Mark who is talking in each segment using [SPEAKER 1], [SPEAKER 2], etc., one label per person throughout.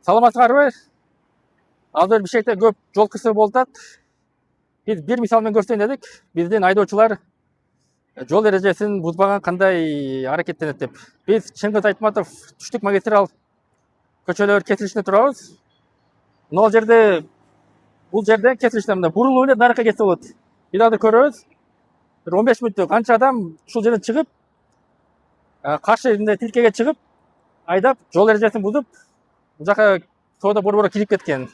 [SPEAKER 1] Саламатсыздарбы? Азыр Бишкекте көп жол кырсыгы болуп атат. Биз бир мисал менен көрсөтөйүн дедик. Биздин айдоочулар жол эрежесин бузбаган кандай аракеттенет деп. Биз Чыңгыз Айтматов түштүк магистрал көчөлөр кесилишинде турабыз. Бул жерде кесилиште мына бурулуп эле нарыкка кетсе болот. Биз азыр көрөбүз. Бир 15 мүнөттө канча адам ушул жерден чыгып, каршы мындай тилкеге чыгып, айдап жол эрежесин бузуп, бул жака соода борборго кирип кеткен.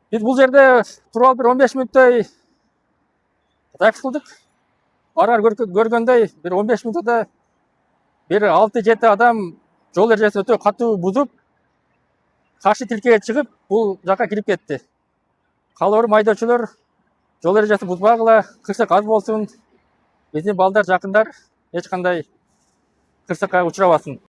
[SPEAKER 1] Biz бул жерде туруп алып бир 15 мүнөттөй запись кылдык. Арар көргөндөй бир 15 мүнөттө бир 6-7 адам жол эрежесин өтө катуу бузуп, каршы тилкеге чыгып, бул жака кирип кетти. Калыбыр айдоочулар жол эрежесин бузбагыла, кырсык аз болсун, биздин балдар, жакындар эч кандай кырсыкка учурабасын.